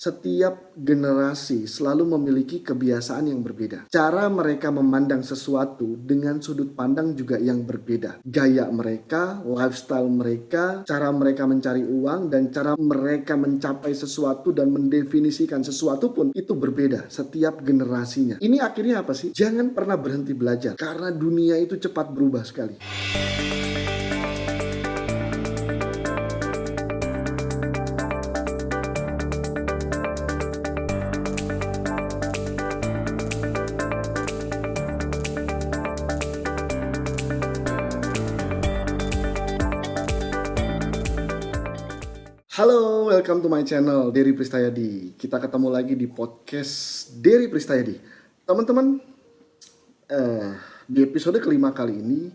Setiap generasi selalu memiliki kebiasaan yang berbeda. Cara mereka memandang sesuatu dengan sudut pandang juga yang berbeda. Gaya mereka, lifestyle mereka, cara mereka mencari uang, dan cara mereka mencapai sesuatu dan mendefinisikan sesuatu pun itu berbeda setiap generasinya. Ini akhirnya apa sih? Jangan pernah berhenti belajar karena dunia itu cepat berubah sekali. Halo, welcome to my channel, Dery Pristayadi. Kita ketemu lagi di podcast Dery Pristayadi. Teman-teman, di episode kelima kali ini,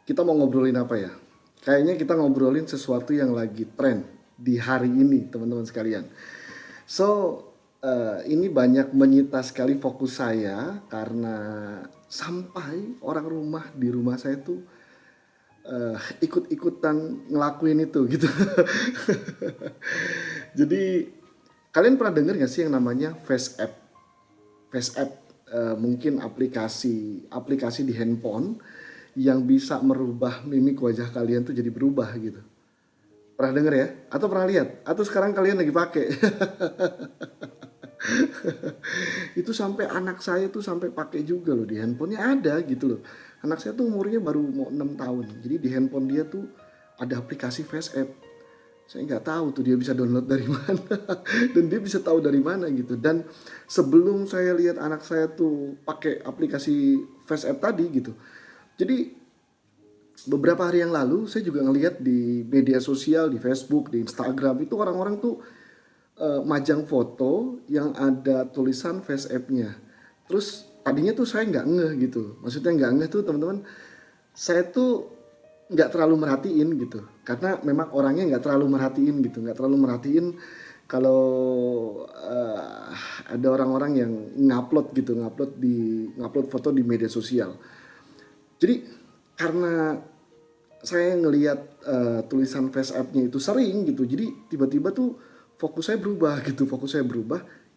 kita mau ngobrolin apa ya? Kayaknya kita ngobrolin sesuatu yang lagi tren di hari ini, teman-teman sekalian. So, ini banyak menyita sekali fokus saya karena sampai orang rumah di rumah saya tuh ikut-ikutan ngelakuin itu gitu. Jadi kalian pernah dengar gak sih yang namanya Face App? Face App mungkin aplikasi di handphone yang bisa merubah mimik wajah kalian tuh jadi berubah gitu. Pernah dengar ya? Atau pernah lihat? Atau sekarang kalian lagi pakai? Itu sampai anak saya tuh sampai pakai juga loh, di handphonenya ada gitu loh. Anak saya tuh umurnya baru mau 6 tahun. Jadi di handphone dia tuh ada aplikasi Face App. Saya nggak tahu tuh dia bisa download dari mana. Dan dia bisa tahu dari mana gitu. Dan sebelum saya lihat anak saya tuh pakai aplikasi Face App tadi gitu. Jadi beberapa hari yang lalu saya juga ngelihat di media sosial, di Facebook, di Instagram, itu orang-orang tuh majang foto yang ada tulisan Face App-nya. Terus tadinya tuh saya nggak ngeh gitu. Maksudnya nggak ngeh tuh teman-teman, saya tuh nggak terlalu merhatiin gitu. Karena memang orangnya nggak terlalu merhatiin gitu. Nggak terlalu merhatiin kalau ada orang-orang yang ngupload foto di media sosial. Jadi karena saya ngelihat tulisan Face App-nya itu sering gitu. Jadi tiba-tiba tuh fokus saya berubah.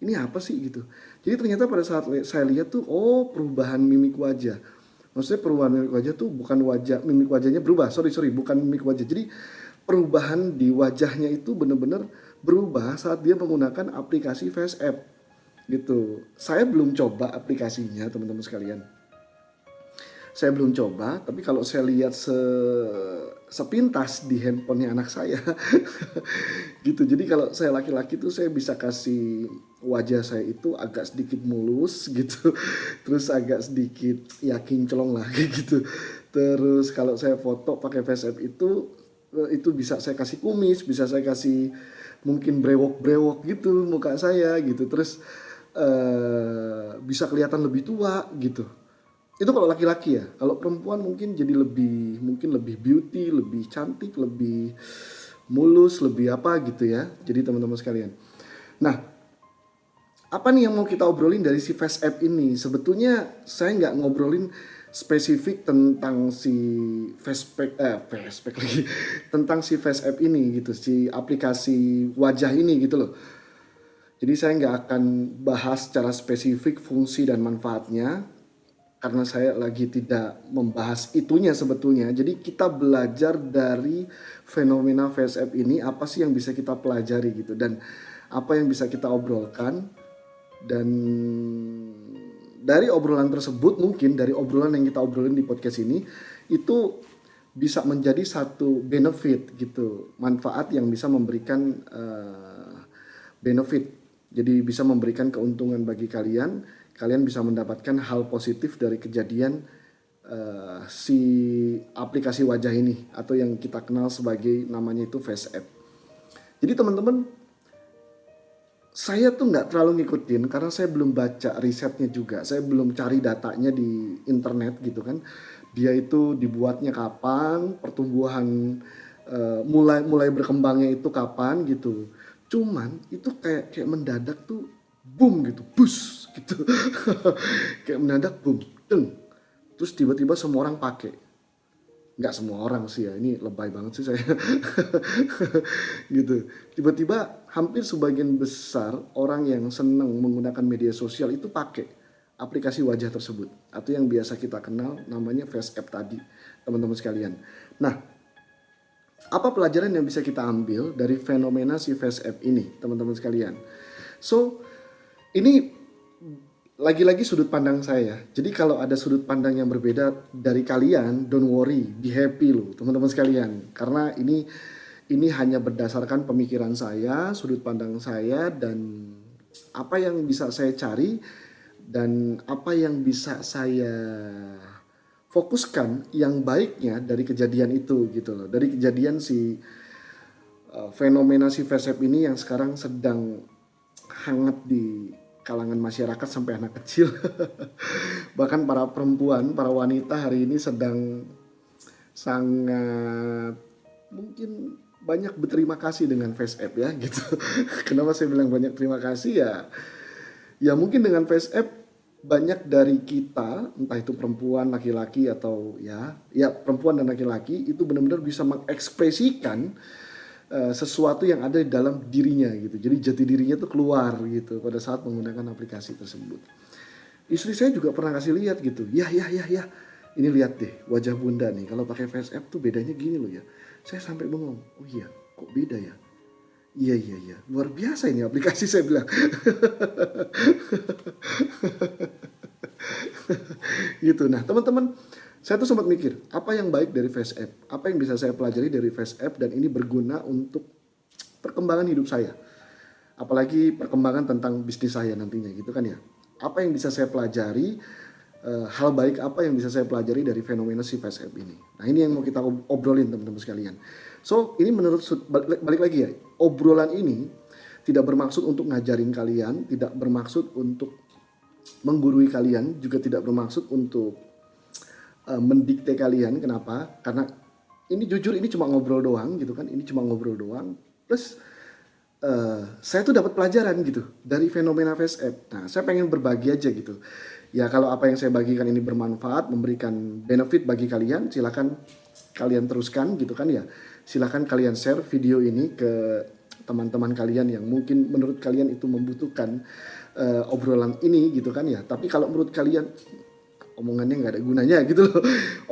Ini apa sih gitu. Jadi ternyata pada saat saya lihat tuh, perubahan mimik wajah. Maksudnya perubahan mimik wajah tuh bukan mimik wajahnya berubah. Bukan mimik wajah. Jadi perubahan di wajahnya itu benar-benar berubah saat dia menggunakan aplikasi Face App gitu. Saya belum coba aplikasinya, teman-teman sekalian. Saya belum coba, tapi kalau saya lihat sepintas di handphonenya anak saya gitu. Jadi kalau saya laki-laki tuh saya bisa kasih wajah saya itu agak sedikit mulus gitu. Terus agak sedikit ya kinclong lah kayak gitu. Terus kalau saya foto pakai Face App itu bisa saya kasih kumis, bisa saya kasih mungkin brewok-brewok gitu muka saya gitu. Terus bisa kelihatan lebih tua gitu. Itu kalau laki-laki ya. Kalau perempuan mungkin jadi lebih beauty, lebih cantik, lebih mulus, lebih apa gitu ya. Jadi teman-teman sekalian. Nah, apa nih yang mau kita obrolin dari si Face App ini? Sebetulnya saya nggak ngobrolin spesifik tentang si tentang si Face App ini gitu, si aplikasi wajah ini gitu loh. Jadi saya nggak akan bahas secara spesifik fungsi dan manfaatnya, karena saya lagi tidak membahas itunya sebetulnya. Jadi kita belajar dari fenomena Face App ini, apa sih yang bisa kita pelajari gitu, dan apa yang bisa kita obrolkan. Dan dari obrolan tersebut, mungkin dari obrolan yang kita obrolin di podcast ini, itu bisa menjadi satu benefit gitu, manfaat yang bisa memberikan benefit. Jadi bisa memberikan keuntungan bagi kalian. Kalian bisa mendapatkan hal positif dari kejadian si aplikasi wajah ini, atau yang kita kenal sebagai namanya itu Face App. Jadi teman-teman, saya tuh nggak terlalu ngikutin karena saya belum baca risetnya juga. Saya belum cari datanya di internet gitu kan. Dia itu dibuatnya kapan, pertumbuhan mulai berkembangnya itu kapan gitu. Cuman itu kayak mendadak tuh boom gitu, bus gitu. Kayak mendadak boom, deng. Terus tiba-tiba semua orang pakai. Nggak semua orang sih ya, ini lebay banget sih saya. Gitu. Tiba-tiba hampir sebagian besar orang yang senang menggunakan media sosial itu pakai aplikasi wajah tersebut, atau yang biasa kita kenal namanya Face App tadi, teman-teman sekalian. Nah, apa pelajaran yang bisa kita ambil dari fenomena si Face App ini, teman-teman sekalian? So, ini lagi-lagi sudut pandang saya. Jadi kalau ada sudut pandang yang berbeda dari kalian, don't worry, be happy loh, teman-teman sekalian. Karena ini hanya berdasarkan pemikiran saya, sudut pandang saya, dan apa yang bisa saya cari dan apa yang bisa saya fokuskan yang baiknya dari kejadian itu gitu loh. Dari kejadian si fenomena si Face App ini yang sekarang sedang hangat di kalangan masyarakat sampai anak kecil. Bahkan para perempuan, para wanita hari ini sedang sangat mungkin banyak berterima kasih dengan Face App ya gitu. Kenapa saya bilang banyak terima kasih ya? Ya mungkin dengan Face App banyak dari kita, entah itu perempuan, laki-laki atau ya perempuan dan laki-laki itu benar-benar bisa mengekspresikan sesuatu yang ada di dalam dirinya gitu. Jadi jati dirinya tuh keluar gitu pada saat menggunakan aplikasi tersebut. Istri saya juga pernah kasih lihat gitu. Ya. Ini lihat deh wajah bunda nih. Kalau pakai Face App tuh bedanya gini loh ya. Saya sampai bengong. Oh iya, kok beda ya? Iya. Luar biasa ini aplikasi, saya bilang. Gitu. Nah, teman-teman, saya tuh sempat mikir, apa yang baik dari Face App? Apa yang bisa saya pelajari dari Face App dan ini berguna untuk perkembangan hidup saya? Apalagi perkembangan tentang bisnis saya nantinya gitu kan ya. Apa yang bisa saya pelajari, hal baik apa yang bisa saya pelajari dari fenomena si Face App ini. Nah, ini yang mau kita obrolin teman-teman sekalian. So, ini menurut balik lagi ya, obrolan ini tidak bermaksud untuk ngajarin kalian, tidak bermaksud untuk menggurui kalian, juga tidak bermaksud untuk mendikte kalian. Kenapa? Karena ini jujur ini cuma ngobrol doang gitu kan, ini cuma ngobrol doang. Plus saya tuh dapat pelajaran gitu dari fenomena Face App. Nah, saya pengen berbagi aja gitu. Ya kalau apa yang saya bagikan ini bermanfaat, memberikan benefit bagi kalian, silakan kalian teruskan gitu kan ya. Silakan kalian share video ini ke teman-teman kalian yang mungkin menurut kalian itu membutuhkan obrolan ini gitu kan ya. Tapi kalau menurut kalian omongannya nggak ada gunanya gitu loh,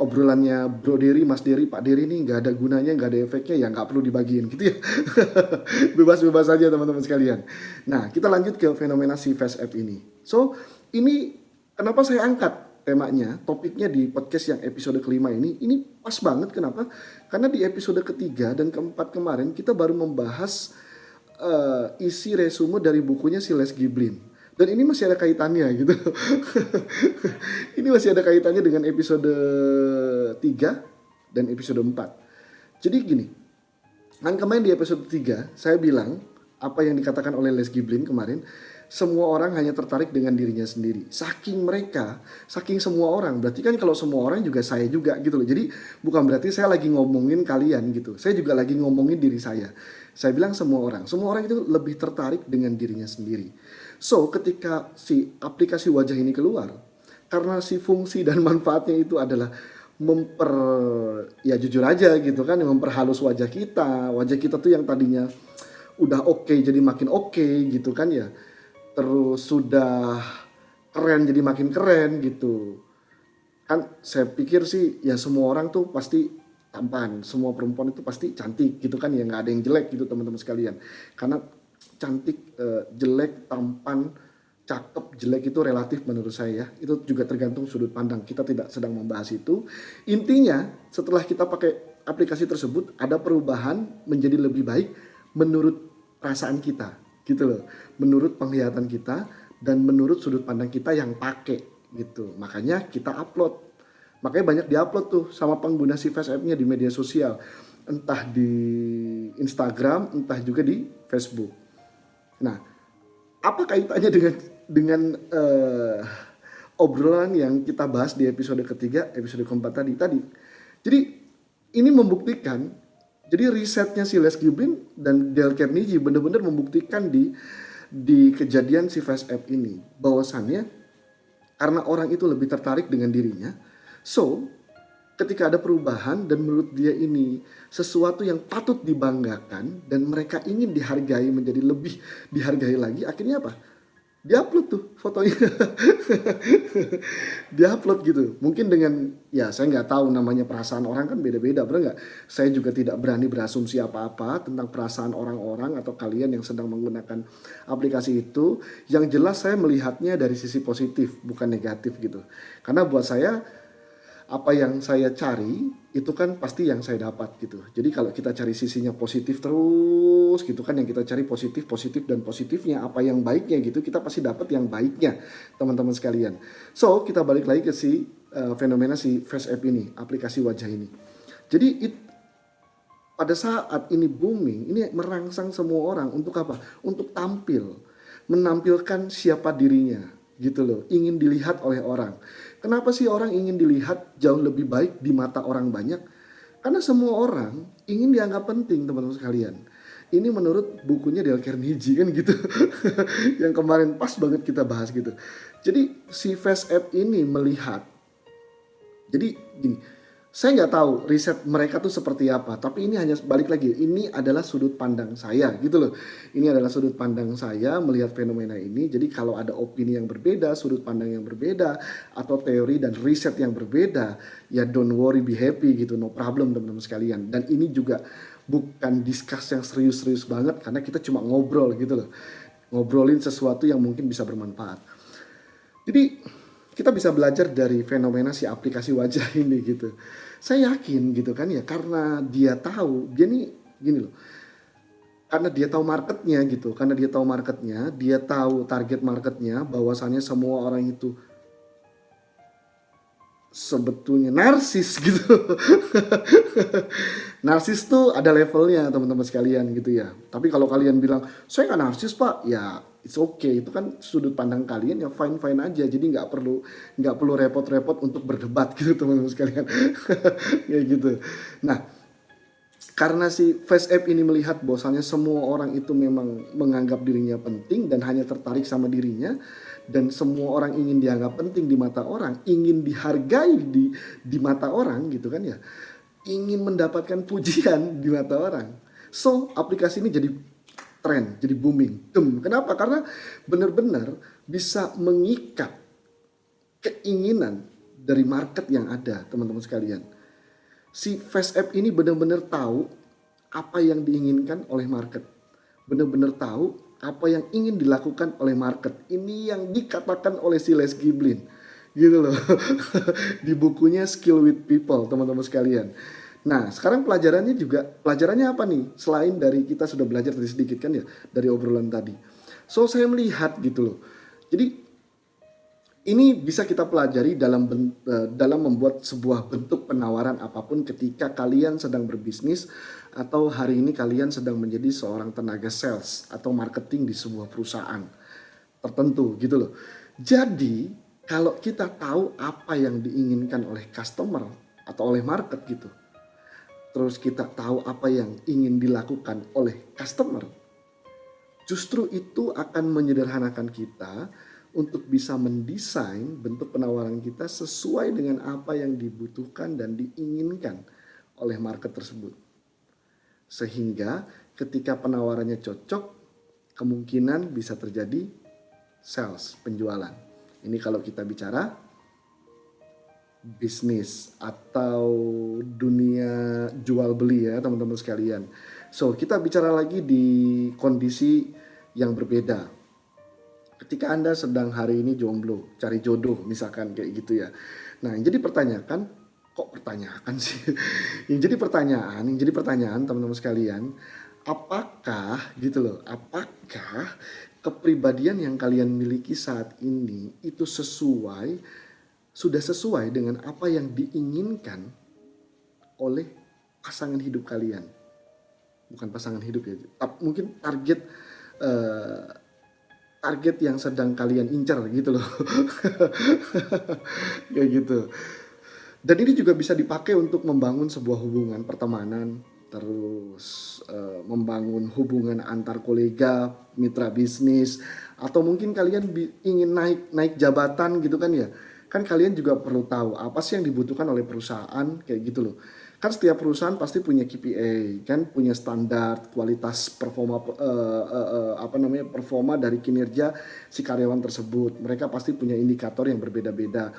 obrolannya Bro Dery, Mas Dery, Pak Dery ini nggak ada gunanya, nggak ada efeknya, ya nggak perlu dibagiin gitu ya. Bebas-bebas aja teman-teman sekalian. Nah, kita lanjut ke fenomena si Face App ini. So, ini kenapa saya angkat temanya, topiknya di podcast yang episode kelima ini pas banget. Kenapa? Karena di episode ketiga dan keempat kemarin kita baru membahas isi resume dari bukunya si Les Giblin. Dan ini masih ada kaitannya gitu. Ini masih ada kaitannya dengan episode 3 dan episode 4. Jadi gini, kan kemarin di episode 3 saya bilang apa yang dikatakan oleh Les Giblin kemarin, semua orang hanya tertarik dengan dirinya sendiri. Saking mereka, saking semua orang, berarti kan kalau semua orang juga saya juga gitu loh. Jadi bukan berarti saya lagi ngomongin kalian gitu. Saya juga lagi ngomongin diri saya. Saya bilang semua orang itu lebih tertarik dengan dirinya sendiri. So ketika si aplikasi wajah ini keluar, karena si fungsi dan manfaatnya itu adalah ya jujur aja gitu kan, memperhalus wajah kita tuh yang tadinya udah oke jadi makin oke gitu kan ya, terus sudah keren jadi makin keren gitu kan. Saya pikir sih ya semua orang tuh pasti tampan, semua perempuan itu pasti cantik gitu kan ya, nggak ada yang jelek gitu teman-teman sekalian. Karena cantik, jelek, tampan, cakep, jelek itu relatif menurut saya ya. Itu juga tergantung sudut pandang. Kita tidak sedang membahas itu. Intinya setelah kita pakai aplikasi tersebut ada perubahan menjadi lebih baik menurut perasaan kita gitu loh. Menurut penglihatan kita dan menurut sudut pandang kita yang pakai gitu. Makanya kita upload. Makanya banyak diupload tuh sama pengguna si Face App-nya di media sosial. Entah di Instagram, entah juga di Facebook. Nah, apa kaitannya dengan obrolan yang kita bahas di episode ketiga, episode keempat tadi? Jadi ini membuktikan, jadi risetnya si Les Giblin dan Dale Carnegie benar-benar membuktikan di kejadian si Face App ini, bahwasannya karena orang itu lebih tertarik dengan dirinya, so ketika ada perubahan dan menurut dia ini sesuatu yang patut dibanggakan dan mereka ingin dihargai menjadi lebih dihargai lagi, akhirnya apa? Dia upload tuh fotonya. Dia upload gitu. Mungkin dengan, ya saya nggak tahu, namanya perasaan orang kan beda-beda, bener nggak? Saya juga tidak berani berasumsi apa-apa tentang perasaan orang-orang atau kalian yang sedang menggunakan aplikasi itu. Yang jelas saya melihatnya dari sisi positif, bukan negatif gitu. Karena buat saya, apa yang saya cari itu kan pasti yang saya dapat gitu. Jadi kalau kita cari sisinya positif terus gitu kan, yang kita cari positif, positif dan positifnya, apa yang baiknya gitu, kita pasti dapat yang baiknya, teman-teman sekalian. So, kita balik lagi ke fenomena si Face App ini, aplikasi wajah ini. Jadi pada saat ini booming, ini merangsang semua orang untuk apa? Untuk tampil, menampilkan siapa dirinya gitu loh, ingin dilihat oleh orang. Kenapa sih orang ingin dilihat jauh lebih baik di mata orang banyak? Karena semua orang ingin dianggap penting, teman-teman sekalian. Ini menurut bukunya Dale Carnegie kan gitu. Yang kemarin pas banget kita bahas gitu. Jadi si Face App ini melihat, jadi gini, saya nggak tahu riset mereka tuh seperti apa, tapi ini hanya balik lagi, ini adalah sudut pandang saya gitu loh. Ini adalah sudut pandang saya melihat fenomena ini. Jadi kalau ada opini yang berbeda, sudut pandang yang berbeda, atau teori dan riset yang berbeda, ya don't worry, be happy gitu, no problem teman-teman sekalian. Dan ini juga bukan discuss yang serius-serius banget, karena kita cuma ngobrol gitu loh. Ngobrolin sesuatu yang mungkin bisa bermanfaat. Jadi kita bisa belajar dari fenomena si aplikasi wajah ini gitu. Saya yakin gitu kan ya, karena dia tahu, dia nih gini loh, karena dia tahu marketnya gitu, karena dia tahu marketnya, dia tahu target marketnya, bahwasannya semua orang itu sebetulnya narsis gitu. Narsis tuh ada levelnya teman-teman sekalian gitu ya. Tapi kalau kalian bilang, saya kan narsis pak, ya it's okay. Itu kan sudut pandang kalian, ya fine-fine aja. Jadi nggak perlu repot-repot untuk berdebat gitu teman-teman sekalian. Kayak gitu. Nah, karena si Face App ini melihat bahwasannya semua orang itu memang menganggap dirinya penting dan hanya tertarik sama dirinya, dan semua orang ingin dianggap penting di mata orang, ingin dihargai di mata orang gitu kan ya, ingin mendapatkan pujian di mata orang. So aplikasi ini jadi tren, jadi booming. Kenapa? Karena benar-benar bisa mengikat keinginan dari market yang ada, teman-teman sekalian. Si Face App ini benar-benar tahu apa yang diinginkan oleh market. Benar-benar tahu apa yang ingin dilakukan oleh market. Ini yang dikatakan oleh si Les Giblin. Gitu loh. Di bukunya Skill with People, teman-teman sekalian. Nah, sekarang pelajarannya apa nih? Selain dari kita sudah belajar tadi sedikit kan ya, dari obrolan tadi. So, saya melihat gitu loh. Jadi ini bisa kita pelajari dalam membuat sebuah bentuk penawaran apapun ketika kalian sedang berbisnis atau hari ini kalian sedang menjadi seorang tenaga sales atau marketing di sebuah perusahaan tertentu gitu loh. Jadi kalau kita tahu apa yang diinginkan oleh customer atau oleh market gitu, terus kita tahu apa yang ingin dilakukan oleh customer, justru itu akan menyederhanakan kita untuk bisa mendesain bentuk penawaran kita sesuai dengan apa yang dibutuhkan dan diinginkan oleh market tersebut. Sehingga ketika penawarannya cocok, kemungkinan bisa terjadi sales, penjualan. Ini kalau kita bicara bisnis atau dunia jual beli ya teman-teman sekalian. So kita bicara lagi di kondisi yang berbeda. Ketika Anda sedang hari ini jomblo, cari jodoh misalkan kayak gitu ya. Nah, yang jadi pertanyaan sih? Yang jadi pertanyaan teman-teman sekalian, apakah gitu loh, apakah kepribadian yang kalian miliki saat ini itu sudah sesuai dengan apa yang diinginkan oleh pasangan hidup kalian? Bukan pasangan hidup ya, mungkin target yang sedang kalian incar gitu loh. Kayak gitu. Dan ini juga bisa dipakai untuk membangun sebuah hubungan pertemanan, terus membangun hubungan antar kolega, mitra bisnis, atau mungkin kalian ingin naik jabatan gitu kan ya. Kan kalian juga perlu tahu apa sih yang dibutuhkan oleh perusahaan kayak gitu loh. Kan setiap perusahaan pasti punya KPI, kan punya standar kualitas performa apa namanya performa dari kinerja si karyawan tersebut. Mereka pasti punya indikator yang berbeda-beda.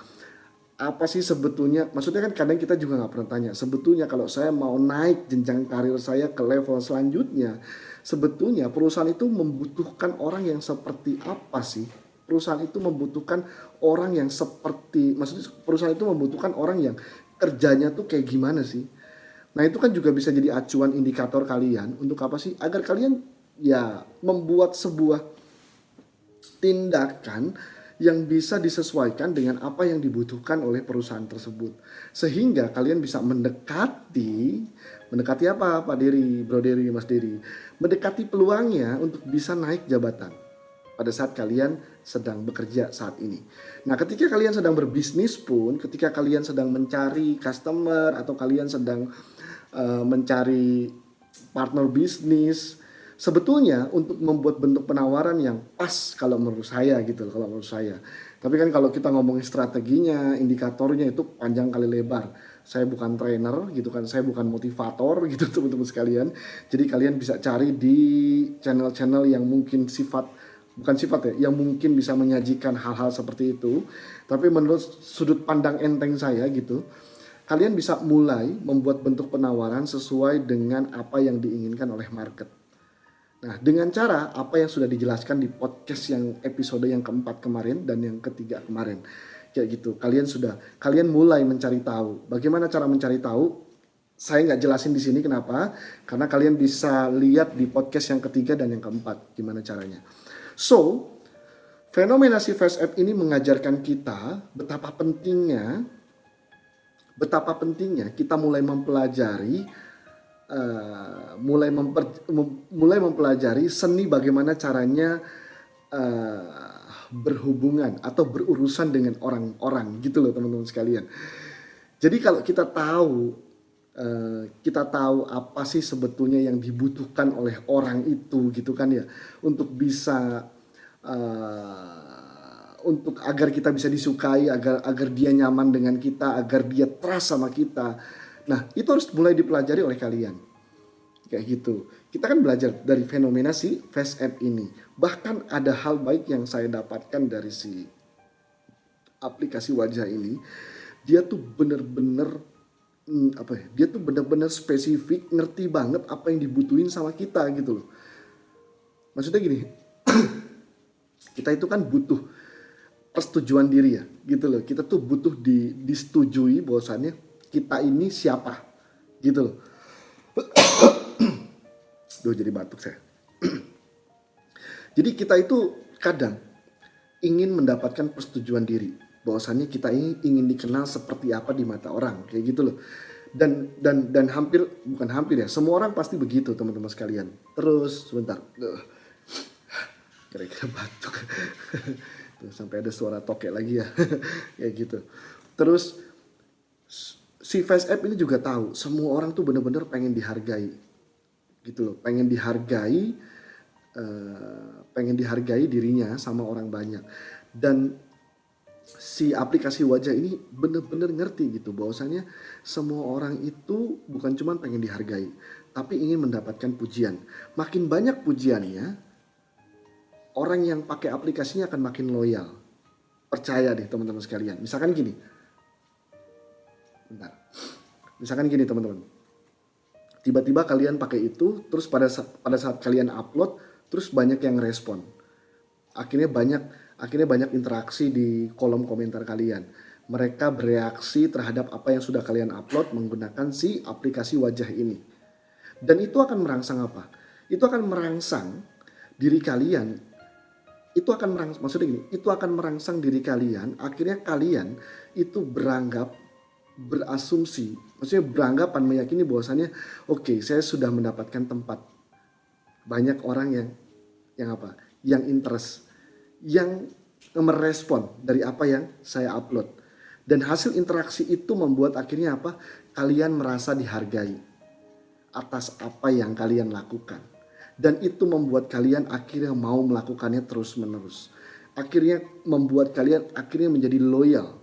Apa sih sebetulnya, maksudnya kan kadang kita juga nggak pernah tanya sebetulnya kalau saya mau naik jenjang karir saya ke level selanjutnya, sebetulnya perusahaan itu membutuhkan orang yang seperti apa sih. Perusahaan itu membutuhkan orang yang seperti, maksudnya perusahaan itu membutuhkan orang yang kerjanya tuh kayak gimana sih. Nah itu kan juga bisa jadi acuan indikator kalian untuk apa sih, agar kalian ya membuat sebuah tindakan yang bisa disesuaikan dengan apa yang dibutuhkan oleh perusahaan tersebut. Sehingga kalian bisa mendekati apa Pak Dery, Bro Dery, Mas Dery? Mendekati peluangnya untuk bisa naik jabatan pada saat kalian sedang bekerja saat ini. Nah ketika kalian sedang berbisnis pun, ketika kalian sedang mencari customer atau kalian sedang mencari partner bisnis, sebetulnya untuk membuat bentuk penawaran yang pas kalau menurut saya gitu, kalau menurut saya. Tapi kan kalau kita ngomongin strateginya, indikatornya itu panjang kali lebar. Saya bukan trainer gitu kan, saya bukan motivator gitu teman-teman sekalian. Jadi kalian bisa cari di channel-channel yang mungkin bukan sifat ya, yang mungkin bisa menyajikan hal-hal seperti itu. Tapi menurut sudut pandang enteng saya gitu, kalian bisa mulai membuat bentuk penawaran sesuai dengan apa yang diinginkan oleh market. Nah, dengan cara apa yang sudah dijelaskan di podcast yang episode yang keempat kemarin dan yang ketiga kemarin. Kayak gitu, kalian mulai mencari tahu. Bagaimana cara mencari tahu? Saya nggak jelasin di sini kenapa? Karena kalian bisa lihat di podcast yang ketiga dan yang keempat gimana caranya. So, fenomena si Face App ini mengajarkan kita betapa pentingnya kita mulai mempelajari mulai mempelajari seni bagaimana caranya berhubungan atau berurusan dengan orang-orang gitu loh teman-teman sekalian. Jadi kalau kita tahu apa sih sebetulnya yang dibutuhkan oleh orang itu gitu kan ya, untuk bisa untuk agar kita bisa disukai, agar dia nyaman dengan kita, agar dia trust sama kita. Nah, itu harus mulai dipelajari oleh kalian. Kayak gitu. Kita kan belajar dari fenomena si Face App ini. Bahkan ada hal baik yang saya dapatkan dari si aplikasi wajah ini. Dia tuh bener-bener dia tuh bener-bener spesifik, ngerti banget apa yang dibutuhin sama kita gitu loh. Maksudnya gini, kita itu kan butuh persetujuan diri ya, gitu loh. Kita tuh butuh disetujui bahwasannya kita ini siapa, gitu loh. Duh jadi batuk saya. Jadi kita itu kadang ingin mendapatkan persetujuan diri, bahwasannya kita ini ingin dikenal seperti apa di mata orang, kayak gitu loh. Dan bukan hampir ya, semua orang pasti begitu teman-teman sekalian. Terus sebentar, kira-kira batuk. Tuh, sampai ada suara tokek lagi ya, kayak gitu. Terus si Face App ini juga tahu semua orang tuh bener-bener pengen dihargai, gitu loh, pengen dihargai dirinya sama orang banyak. Dan si aplikasi wajah ini bener-bener ngerti gitu bahwasanya semua orang itu bukan cuma pengen dihargai, tapi ingin mendapatkan pujian. Makin banyak pujiannya, orang yang pakai aplikasinya akan makin loyal. Percaya deh teman-teman sekalian. Misalkan gini teman-teman, tiba-tiba kalian pakai itu, terus pada saat kalian upload, terus banyak yang respon. Akhirnya banyak interaksi di kolom komentar kalian. Mereka bereaksi terhadap apa yang sudah kalian upload menggunakan si aplikasi wajah ini. Dan itu akan merangsang apa? Itu akan merangsang diri kalian. Itu akan merangsang diri kalian. Akhirnya kalian itu berasumsi, maksudnya beranggapan, meyakini bahwasannya oke, saya sudah mendapatkan tempat. Banyak orang yang interest, yang merespon dari apa yang saya upload. Dan hasil interaksi itu membuat akhirnya apa? Kalian merasa dihargai atas apa yang kalian lakukan. Dan itu membuat kalian akhirnya mau melakukannya terus-menerus. Akhirnya membuat kalian menjadi loyal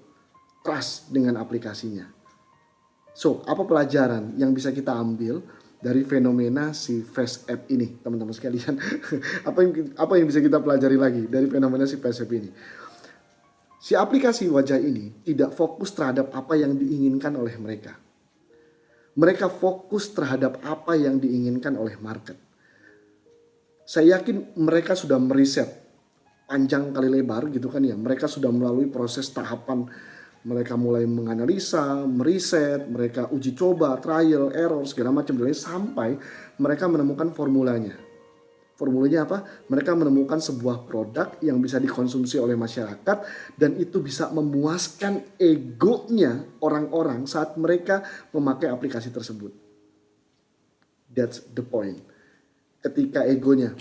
trust dengan aplikasinya. So, apa pelajaran yang bisa kita ambil dari fenomena si Face App ini, teman-teman sekalian? apa yang bisa kita pelajari lagi dari fenomena si Face App ini? Si aplikasi wajah ini tidak fokus terhadap apa yang diinginkan oleh mereka. Mereka fokus terhadap apa yang diinginkan oleh market. Saya yakin mereka sudah meriset panjang kali lebar gitu kan ya. Mereka sudah melalui proses tahapan, mereka mulai menganalisa, meriset, mereka uji coba, trial, error, segala macam sampai mereka menemukan formulanya. Formulanya apa? Mereka menemukan sebuah produk yang bisa dikonsumsi oleh masyarakat dan itu bisa memuaskan egonya orang-orang saat mereka memakai aplikasi tersebut. That's the point. Ketika egonya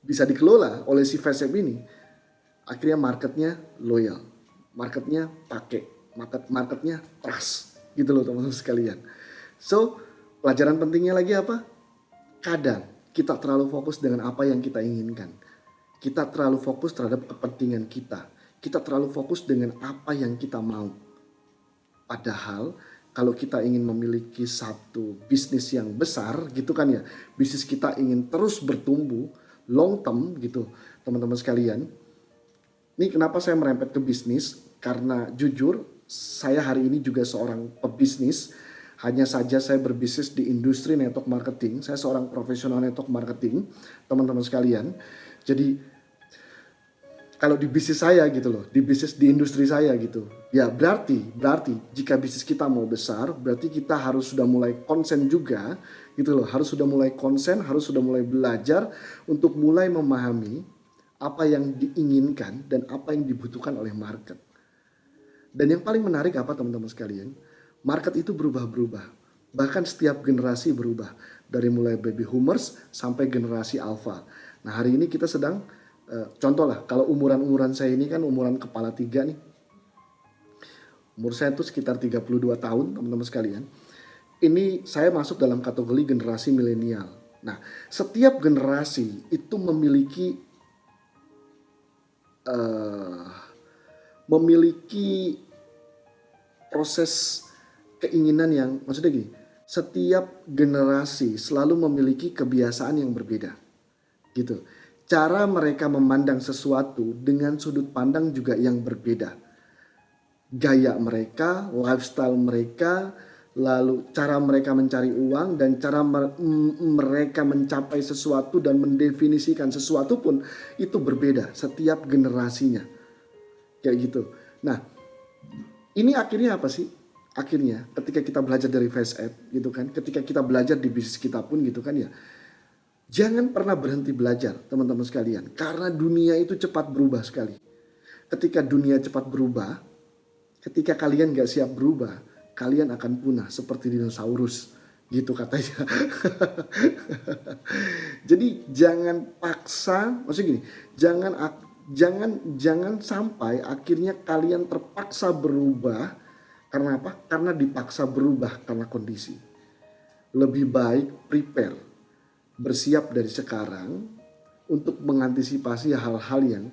bisa dikelola oleh si Face App ini, akhirnya marketnya loyal, marketnya pakai, marketnya trust, gitu loh teman-teman sekalian. So, pelajaran pentingnya lagi apa? Kadang kita terlalu fokus dengan apa yang kita inginkan. Kita terlalu fokus terhadap kepentingan kita. Kita terlalu fokus dengan apa yang kita mau. Padahal kalau kita ingin memiliki satu bisnis yang besar gitu kan ya, bisnis kita ingin terus bertumbuh long term gitu teman-teman sekalian. Ini kenapa saya merempet ke bisnis, karena jujur saya hari ini juga seorang pebisnis. Hanya saja saya berbisnis di industri network marketing. Saya seorang profesional network marketing, teman-teman sekalian. Jadi kalau di bisnis saya gitu loh, di industri saya gitu. Ya berarti jika bisnis kita mau besar, berarti kita harus sudah mulai konsen juga gitu loh. Harus sudah mulai konsen, harus sudah mulai belajar untuk mulai memahami apa yang diinginkan dan apa yang dibutuhkan oleh market. Dan yang paling menarik apa teman-teman sekalian? Market itu berubah-berubah. Bahkan setiap generasi berubah. Dari mulai baby boomers sampai generasi alpha. Nah hari ini kita sedang, contoh lah, kalau umuran saya ini kan umuran kepala 3 nih. Umur saya itu sekitar 32 tahun teman-teman sekalian. Ini saya masuk dalam kategori generasi milenial. Nah setiap generasi itu memiliki proses keinginan yang, maksudnya gini, setiap generasi selalu memiliki kebiasaan yang berbeda gitu. Cara mereka memandang sesuatu dengan sudut pandang juga yang berbeda. Gaya mereka, lifestyle mereka, lalu cara mereka mencari uang dan cara mereka mencapai sesuatu dan mendefinisikan sesuatu pun itu berbeda setiap generasinya. Kayak gitu. Nah, ini akhirnya apa sih? Akhirnya ketika kita belajar dari Face App gitu kan, ketika kita belajar di bisnis kita pun gitu kan ya, jangan pernah berhenti belajar teman-teman sekalian, karena dunia itu cepat berubah sekali. Ketika dunia cepat berubah, ketika kalian gak siap berubah, kalian akan punah seperti dinosaurus gitu katanya. Jadi jangan paksa, maksudnya gini, jangan sampai akhirnya kalian terpaksa berubah. Karena apa? Karena dipaksa berubah karena kondisi. Lebih baik prepare, bersiap dari sekarang untuk mengantisipasi hal-hal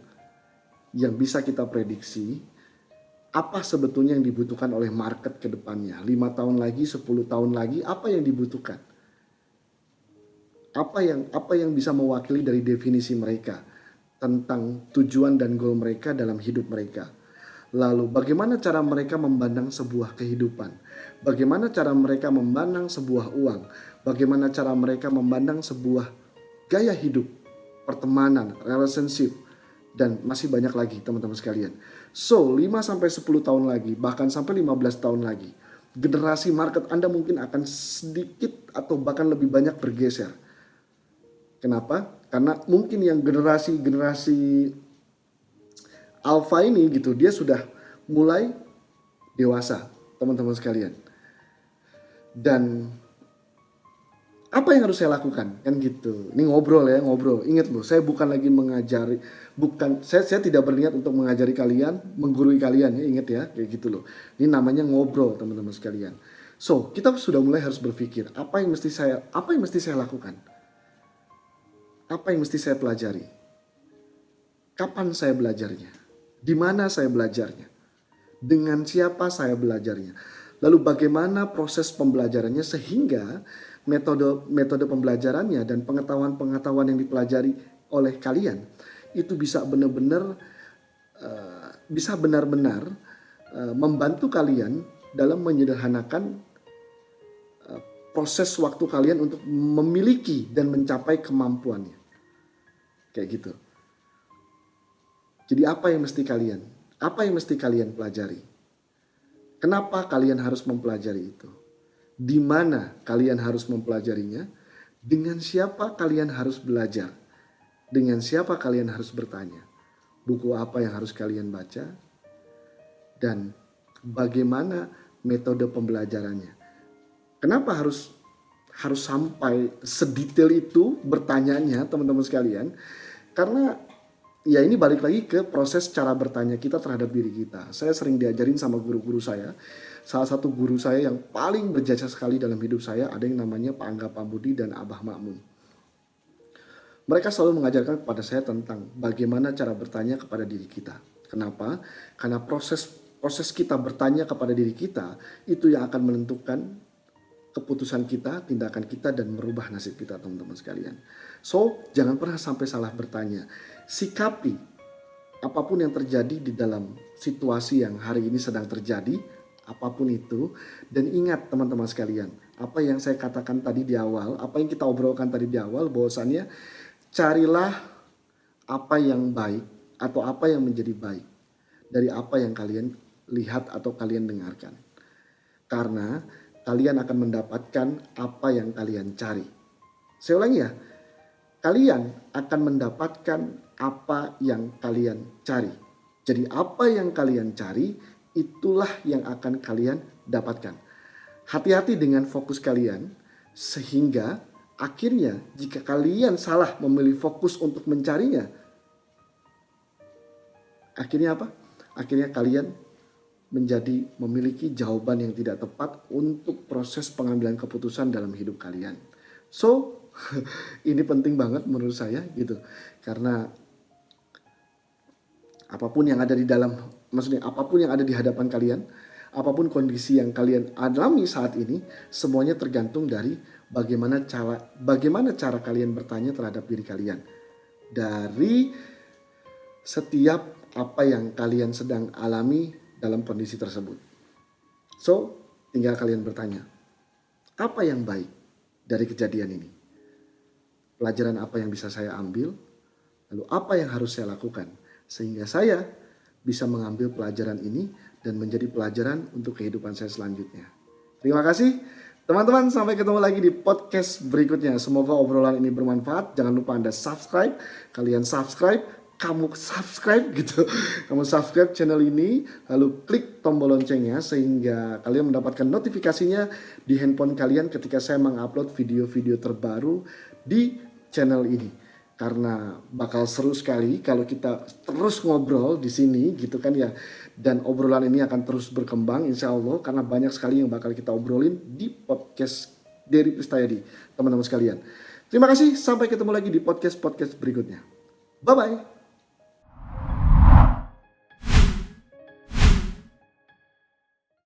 yang bisa kita prediksi. Apa sebetulnya yang dibutuhkan oleh market ke depannya? 5 tahun lagi, 10 tahun lagi, apa yang dibutuhkan? Apa yang bisa mewakili dari definisi mereka tentang tujuan dan goal mereka dalam hidup mereka? Lalu bagaimana cara mereka memandang sebuah kehidupan? Bagaimana cara mereka memandang sebuah uang? Bagaimana cara mereka memandang sebuah gaya hidup, pertemanan, relationship, dan masih banyak lagi teman-teman sekalian. So 5-10 tahun lagi, bahkan sampai 15 tahun lagi, generasi market Anda mungkin akan sedikit atau bahkan lebih banyak bergeser. Kenapa? Karena mungkin yang generasi alpha ini gitu, dia sudah mulai dewasa teman-teman sekalian. Dan apa yang harus saya lakukan kan gitu. Ini ngobrol ya, ngobrol. Ingat loh, saya bukan lagi mengajari, saya tidak berniat untuk mengajari kalian, menggurui kalian ya, ingat ya, kayak gitu loh. Ini namanya ngobrol teman-teman sekalian. So, kita sudah mulai harus berpikir, apa yang mesti saya lakukan? Apa yang mesti saya pelajari? Kapan saya belajarnya? Di mana saya belajarnya? Dengan siapa saya belajarnya? Lalu bagaimana proses pembelajarannya sehingga metode pembelajarannya dan pengetahuan-pengetahuan yang dipelajari oleh kalian itu bisa benar-benar membantu kalian dalam menyederhanakan proses waktu kalian untuk memiliki dan mencapai kemampuannya. Kayak gitu. Jadi apa yang mesti kalian pelajari? Kenapa kalian harus mempelajari itu? Di mana kalian harus mempelajarinya? Dengan siapa kalian harus belajar? Dengan siapa kalian harus bertanya? Buku apa yang harus kalian baca? Dan bagaimana metode pembelajarannya? Kenapa harus sampai sedetail itu bertanyanya, teman-teman sekalian? Karena ya ini balik lagi ke proses cara bertanya kita terhadap diri kita. Saya sering diajarin sama guru-guru saya. Salah satu guru saya yang paling berjasa sekali dalam hidup saya ada yang namanya Pak Angga Pambudi dan Abah Makmun. Mereka selalu mengajarkan kepada saya tentang bagaimana cara bertanya kepada diri kita. Kenapa? Karena proses kita bertanya kepada diri kita itu yang akan menentukan keputusan kita, tindakan kita, dan merubah nasib kita, teman-teman sekalian. So, jangan pernah sampai salah bertanya. Sikapi apapun yang terjadi di dalam situasi yang hari ini sedang terjadi, apapun itu. Dan ingat teman-teman sekalian, apa yang saya katakan tadi di awal, apa yang kita obrolkan tadi di awal, bahwasannya carilah apa yang baik atau apa yang menjadi baik dari apa yang kalian lihat atau kalian dengarkan. Karena kalian akan mendapatkan apa yang kalian cari. Saya ulangi ya, kalian akan mendapatkan apa yang kalian cari. Jadi apa yang kalian cari, itulah yang akan kalian dapatkan. Hati-hati dengan fokus kalian, sehingga akhirnya jika kalian salah memilih fokus untuk mencarinya, akhirnya apa? Akhirnya kalian memiliki jawaban yang tidak tepat untuk proses pengambilan keputusan dalam hidup kalian. So, ini penting banget menurut saya gitu. Karena apapun yang ada apapun yang ada di hadapan kalian, apapun kondisi yang kalian alami saat ini, semuanya tergantung dari bagaimana cara kalian bertanya terhadap diri kalian. Dari setiap apa yang kalian sedang alami dalam kondisi tersebut. So, tinggal kalian bertanya, apa yang baik dari kejadian ini? Pelajaran apa yang bisa saya ambil? Lalu apa yang harus saya lakukan? Sehingga saya bisa mengambil pelajaran ini dan menjadi pelajaran untuk kehidupan saya selanjutnya. Terima kasih teman-teman, sampai ketemu lagi di podcast berikutnya. Semoga obrolan ini bermanfaat. Jangan lupa Anda subscribe. Kamu subscribe channel ini, lalu klik tombol loncengnya sehingga kalian mendapatkan notifikasinya di handphone kalian ketika saya mengupload video-video terbaru di channel ini. Karena bakal seru sekali kalau kita terus ngobrol di sini gitu kan ya. Dan obrolan ini akan terus berkembang insya Allah, karena banyak sekali yang bakal kita obrolin di podcast Dery Pristayadi, teman-teman sekalian. Terima kasih, sampai ketemu lagi di podcast berikutnya. Bye-bye.